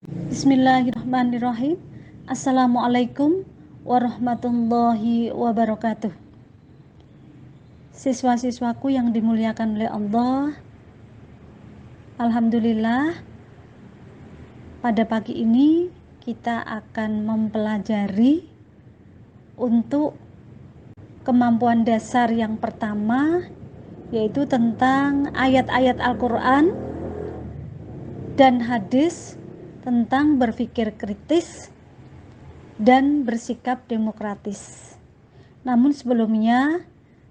Bismillahirrahmanirrahim. Assalamualaikum warahmatullahi wabarakatuh. Siswa-siswaku yang dimuliakan oleh Allah, alhamdulillah pada pagi ini kita akan mempelajari untuk kemampuan dasar yang pertama, yaitu tentang ayat-ayat Al-Quran dan hadis tentang berpikir kritis dan bersikap demokratis. Namun sebelumnya,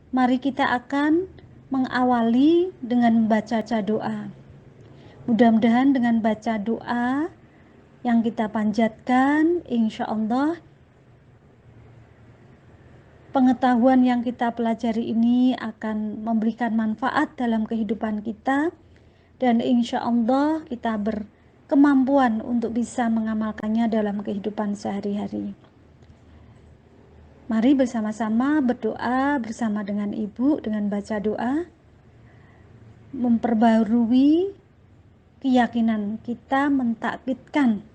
mari kita akan mengawali dengan membaca doa. Mudah-mudahan dengan baca doa yang kita panjatkan, insya Allah pengetahuan yang kita pelajari ini akan memberikan manfaat dalam kehidupan kita, dan insya Allah kita berkemampuan untuk bisa mengamalkannya dalam kehidupan sehari-hari. Mari bersama-sama berdoa bersama dengan Ibu dengan baca doa, memperbarui keyakinan kita, mentakwidkan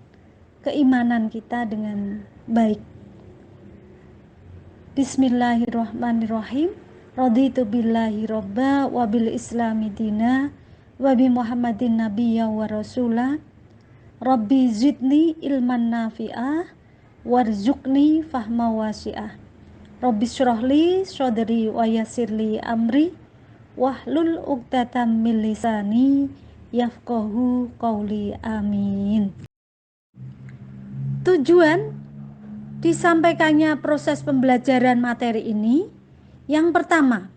keimanan kita dengan baik. Bismillahirrahmanirrahim. Raditu billahi robba wa bil islami dina wa bi muhammadin nabiyya wa rasula. Rabbi zidni ilman nafi'ah warzuqni fahma wasi'ah. Rabbi syrahli sodri wa yasirli amri wahlul uqdatam min lisani yafqahu qauli. Amin. Tujuan disampaikannya proses pembelajaran materi ini, yang pertama,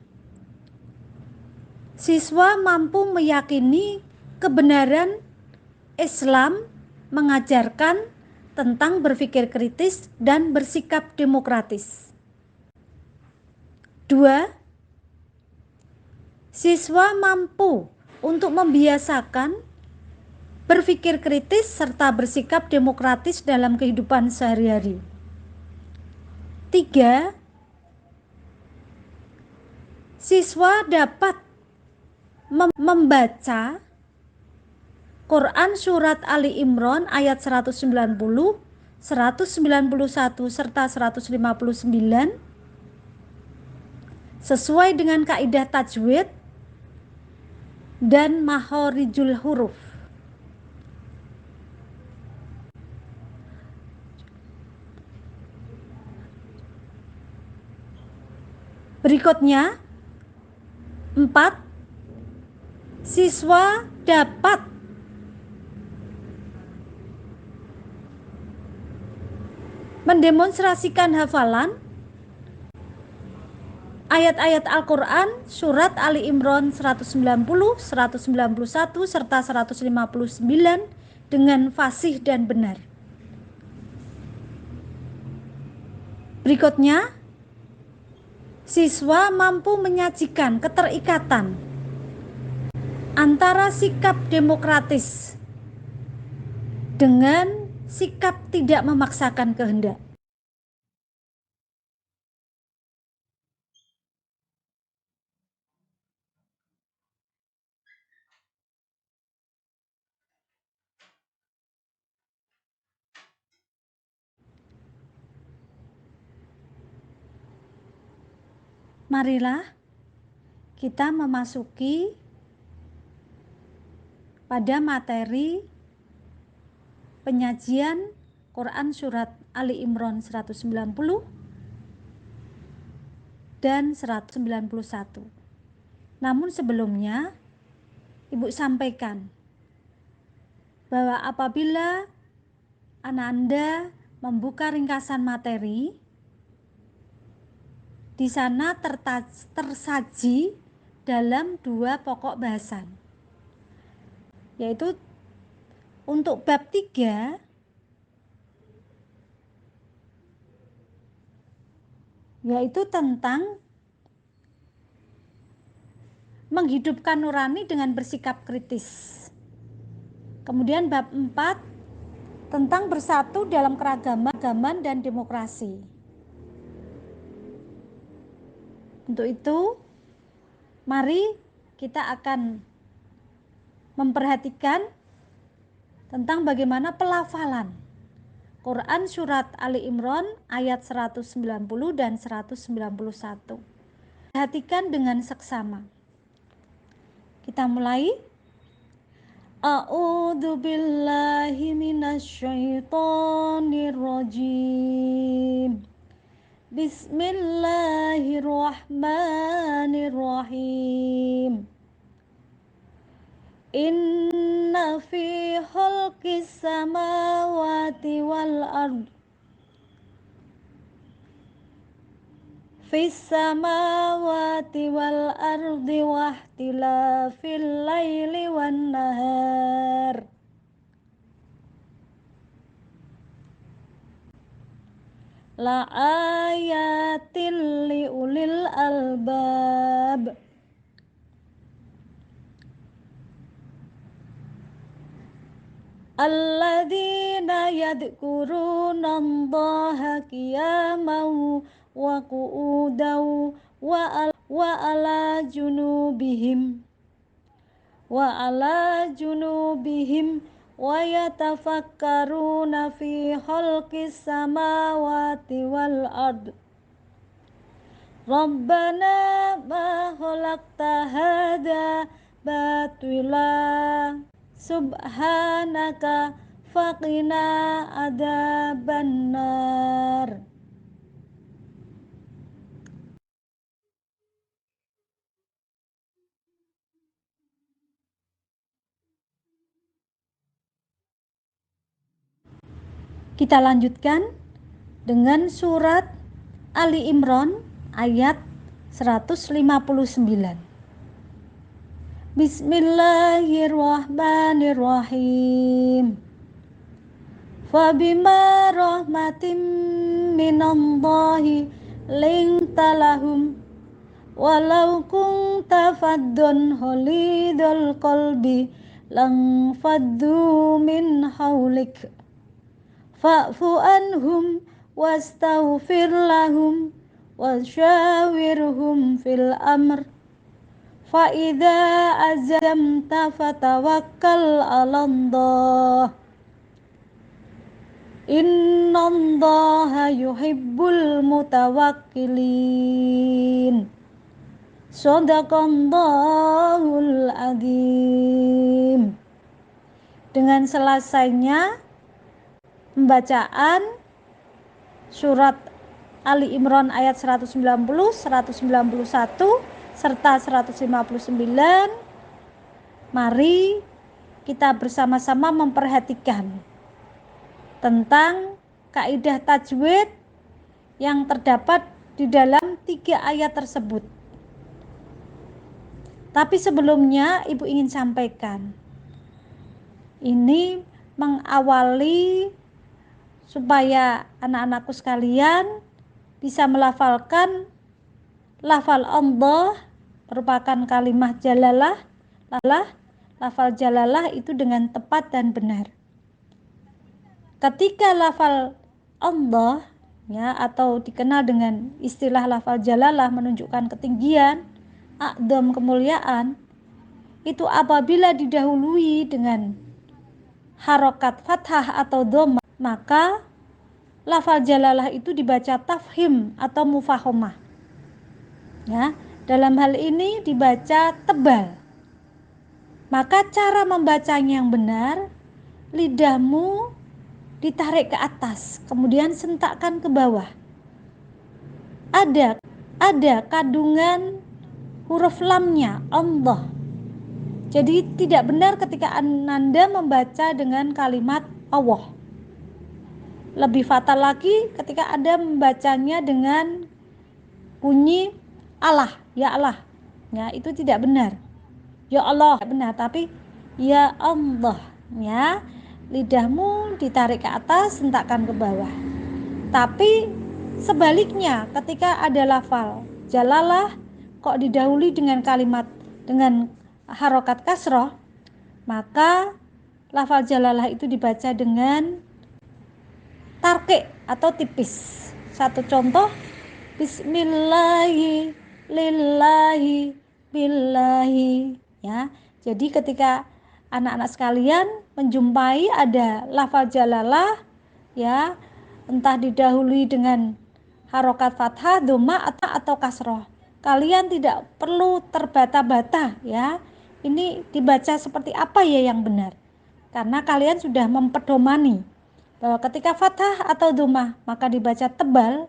siswa mampu meyakini kebenaran Islam mengajarkan tentang berpikir kritis dan bersikap demokratis. 2. Siswa mampu untuk membiasakan berpikir kritis serta bersikap demokratis dalam kehidupan sehari-hari. 3. Siswa dapat membaca Quran Surat Ali Imran ayat 190, 191 serta 159 sesuai dengan kaidah tajwid dan makharijul huruf. Berikutnya, 4. Siswa dapat mendemonstrasikan hafalan ayat-ayat Al-Quran Surat Ali Imran 190, 191 serta 159 dengan fasih dan benar. Berikutnya, siswa mampu menyajikan keterikatan antara sikap demokratis dengan sikap tidak memaksakan kehendak. Marilah kita memasuki pada materi penyajian Quran Surat Ali Imran 190 dan 191. Namun sebelumnya, Ibu sampaikan bahwa apabila anak Anda membuka ringkasan materi, di sana tersaji dalam 2 pokok bahasan, yaitu untuk bab 3 yaitu tentang menghidupkan nurani dengan bersikap kritis. Kemudian bab 4 tentang bersatu dalam keragaman dan demokrasi. Untuk itu, mari kita akan memperhatikan tentang bagaimana pelafalan Quran surat Ali Imran ayat 190 dan 191. Perhatikan dengan seksama. Kita mulai. A'udzu billahi minasyaitonir rajim. Bismillahirrahmanirrahim. Inna fi khalqis samawati wal ard fis samawati wal ardi wahtilafil laili wan nahar la ayatil li ulil albab. Alladzina yadhkuruna Allaha qiyaman wa qu'udan wa ala junubihim wa yatafakkaruna fi khalqis samawati wal ard. Rabbana ma khalaqta hadza batila subhanaka faqina adzabannar. Kita lanjutkan dengan surat Ali Imran ayat 159. Bismillahirrahmanirrahim. Fabima rahmatim minallahi linta lahum walau kunta faddun ghalidul qalbi lang faddu min haulik fa'fu anhum wastaghfir lahum wasyawirhum fil amr fa idza azamta fatawakkal 'alallah innallaha yuhibbul mutawakkilin. Shadaqallahul adzim. Dengan selesainya pembacaan surat Ali Imran ayat 190, 191 serta 159, mari kita bersama-sama memperhatikan tentang kaidah tajwid yang terdapat di dalam 3 ayat tersebut. Tapi sebelumnya Ibu ingin sampaikan, ini mengawali supaya anak-anakku sekalian bisa melafalkan lafal Allah merupakan kalimat jalalah. Lafal jalalah itu dengan tepat dan benar. Ketika lafal Allah ya, atau dikenal dengan istilah lafal jalalah menunjukkan ketinggian, a'dham kemuliaan, itu apabila didahului dengan harokat fathah atau dhammah, maka lafal jalalah itu dibaca tafhim atau mufahomah. Ya, dalam hal ini dibaca tebal. Maka cara membacanya yang benar, lidahmu ditarik ke atas, kemudian sentakkan ke bawah. Ada kandungan huruf lamnya, Allah. Jadi tidak benar ketika Anda membaca dengan kalimat Allah. Lebih fatal lagi ketika Anda membacanya dengan bunyi Allah, ya Allah. Ya, itu tidak benar. Ya Allah benar, tapi ya Allah, ya. Lidahmu ditarik ke atas, sentakkan ke bawah. Tapi sebaliknya, ketika ada lafal jalalah kok didahului dengan kalimat dengan harokat kasroh, maka lafal jalalah itu dibaca dengan tarkik atau tipis. Satu contoh, bismillahi lillahi billahi, ya. Jadi ketika anak-anak sekalian menjumpai ada lafal jalalah, ya, entah didahului dengan harokat fathah, dhamma atau kasroh. Kalian tidak perlu terbata-bata, ya. Ini dibaca seperti apa ya yang benar? Karena kalian sudah mempedomani bahwa ketika fathah atau dhammah maka dibaca tebal,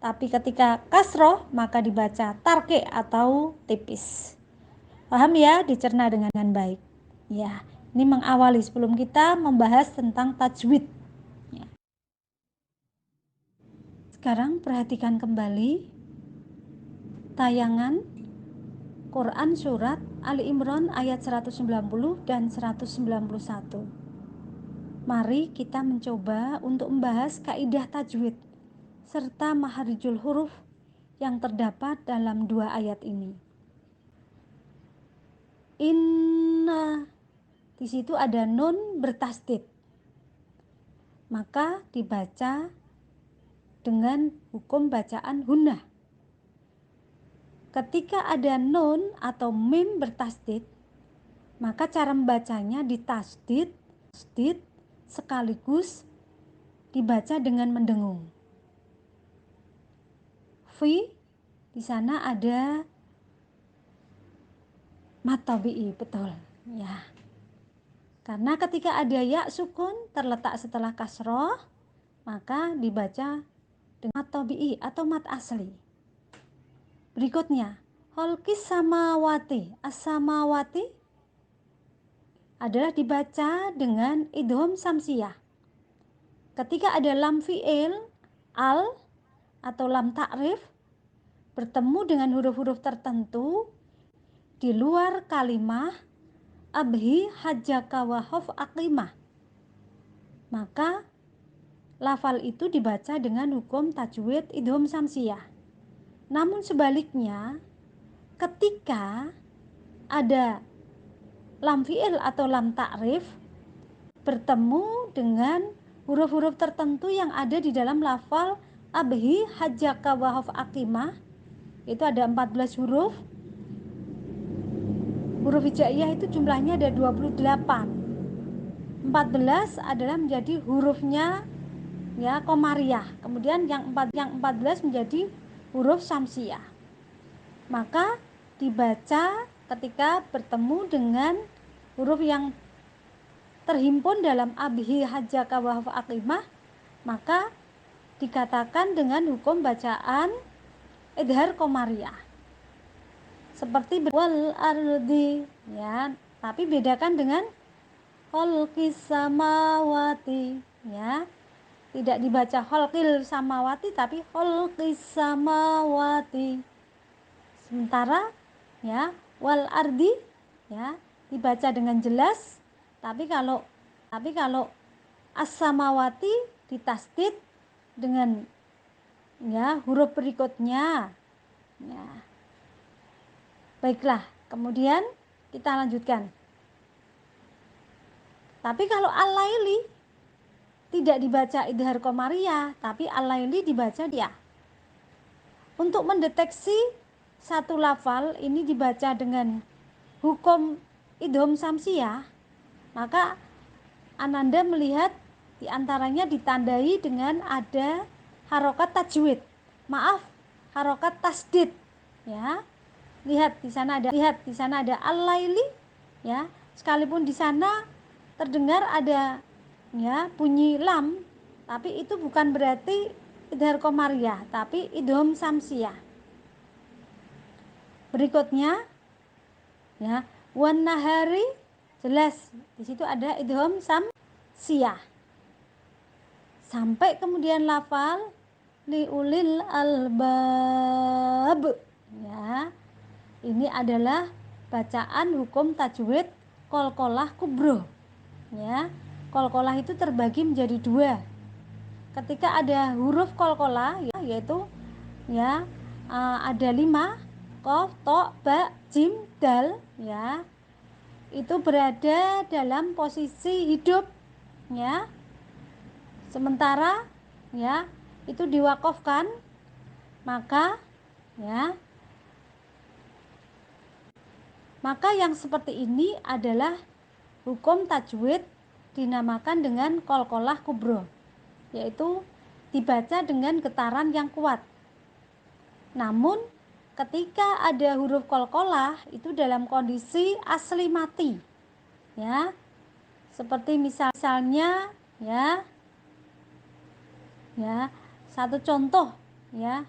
tapi ketika kasroh maka dibaca tarke atau tipis. Paham ya? Dicerna dengan baik. Ya, ini mengawali sebelum kita membahas tentang tajwid. Ya. Sekarang perhatikan kembali tayangan Quran surat Ali Imran ayat 190 dan 191. Mari kita mencoba untuk membahas kaidah tajwid serta maharijul huruf yang terdapat dalam dua ayat ini. Inna, di situ ada nun bertasdid, maka dibaca dengan hukum bacaan hunnah. Ketika ada nun atau mim bertasdid, maka cara membacanya ditasdid sekaligus dibaca dengan mendengung. Fi, di sana ada mat tabi'i, betul ya. Karena ketika ada ya sukun terletak setelah kasroh, maka dibaca dengan mat tabi'i atau mat asli. Berikutnya, holkis samawati, as-samawati adalah dibaca dengan idgham samsiyah. Ketika ada lam fi'il, al atau lam ta'rif bertemu dengan huruf-huruf tertentu di luar kalimah abhi hajjaka wa hof aqimah, maka lafal itu dibaca dengan hukum tajwid idgham samsiyah. Namun sebaliknya, ketika ada lam fi'il atau lam ta'rif bertemu dengan huruf-huruf tertentu yang ada di dalam lafal abhi hajjaka wa hof aqimah, itu ada 14 huruf. Huruf hijaiyah itu jumlahnya ada 28. 14 adalah menjadi hurufnya ya komariah. Kemudian yang 14 menjadi huruf samsiyah. Maka dibaca ketika bertemu dengan huruf yang terhimpun dalam abhi hajjaka wa hof aqimah, maka dikatakan dengan hukum bacaan idhar komariah. Seperti wal ardi ya, tapi bedakan dengan khalqis samawati ya. Tidak dibaca khalqil samawati tapi khalqis samawati. Sementara ya wal ardi ya dibaca dengan jelas, tapi kalau as-samawati ditasdid dengan ya huruf berikutnya. Ya. Baiklah, kemudian kita lanjutkan. Tapi kalau al-laili tidak dibaca idhar komariah, tapi al-laili dibaca dia. Untuk mendeteksi satu lafal ini dibaca dengan hukum idgham samsiyah, maka Ananda melihat diantaranya ditandai dengan ada harokat tajwid. Maaf, harokat tasdid ya. Lihat di sana ada al-laili ya. Sekalipun di sana terdengar ada ya bunyi lam, tapi itu bukan berarti idhar komariah, tapi idgham samsiyah. Berikutnya ya, wan nahari jelas di situ ada idgham samsiyah. Sampai kemudian lafal liulil albab ya. Ini adalah bacaan hukum tajwid qalqalah kubro ya. Qalqalah itu terbagi menjadi dua. Ketika ada huruf qalqalah ya, yaitu ya ada 5 qaf, to, ba, jim, dal ya. Itu berada dalam posisi hidup ya. Sementara ya itu diwakafkan, maka yang seperti ini adalah hukum tajwid dinamakan dengan qalqalah kubro, yaitu dibaca dengan getaran yang kuat. Namun ketika ada huruf qalqalah itu dalam kondisi asli mati, ya, seperti misalnya ya satu contoh, ya,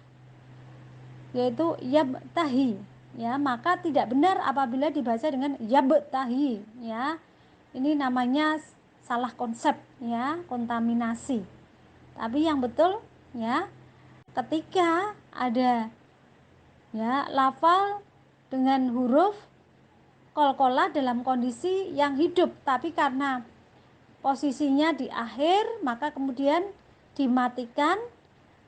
yaitu yabtahi, ya, maka tidak benar apabila dibaca dengan yabtahi, ya. Ini namanya salah konsep, ya, kontaminasi. Tapi yang betul, ya, ketika ada, ya, lafal dengan huruf qalqalah dalam kondisi yang hidup, tapi karena posisinya di akhir maka kemudian dimatikan,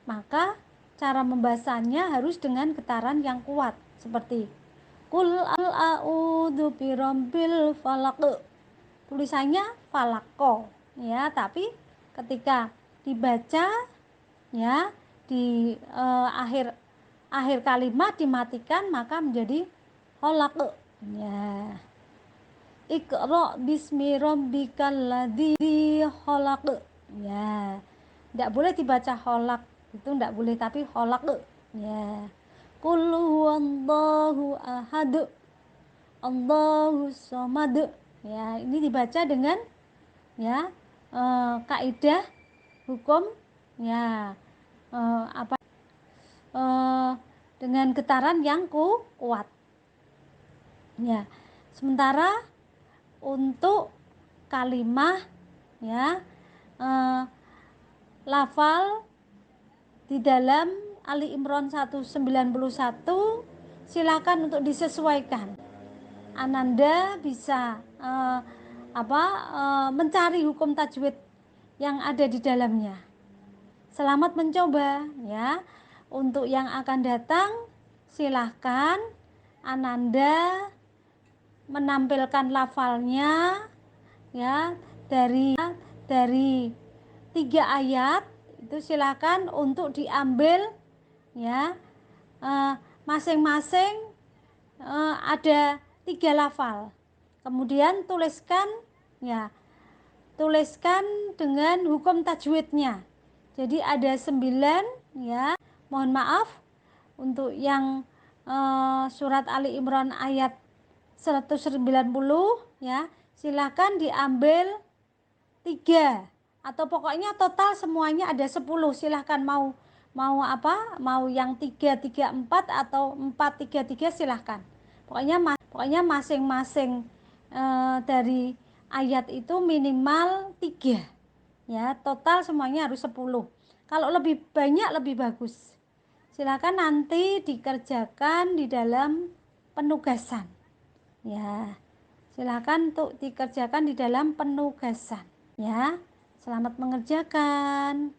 maka cara membacanya harus dengan getaran yang kuat seperti Qul a'udzu birabbil falaq. Tulisannya falako, ya, tapi ketika dibaca, ya, di akhir kalimat dimatikan maka menjadi falaq, ya. Iqra bismi rabbikal ladzi khalaq, ya. Tidak boleh dibaca khalaq, itu tidak boleh, tapi khalaq, ya. Qul huwallahu ahad, Allahus somad, ya. Ini dibaca dengan, ya, kaidah hukum, ya, dengan getaran yang kuat, ya. Sementara untuk kalimah, ya, lafal di dalam Ali Imran 191 silakan untuk disesuaikan. Ananda bisa mencari hukum tajwid yang ada di dalamnya. Selamat mencoba, ya. Untuk yang akan datang silahkan Ananda menampilkan lafalnya, ya, dari 3 ayat itu silakan untuk diambil, ya, masing-masing ada 3 lafal, kemudian tuliskan dengan hukum tajwidnya. Jadi ada 9, ya. Mohon maaf untuk yang surat Ali Imran ayat 190, ya, silakan diambil 3 atau pokoknya total semuanya ada 10. Silahkan mau yang 334 atau 433, silahkan. Pokoknya masing-masing dari ayat itu minimal 3, ya. Total semuanya harus 10. Kalau lebih banyak lebih bagus. Silahkan nanti dikerjakan di dalam penugasan, ya. Silakan untuk dikerjakan di dalam penugasan, ya. Selamat mengerjakan.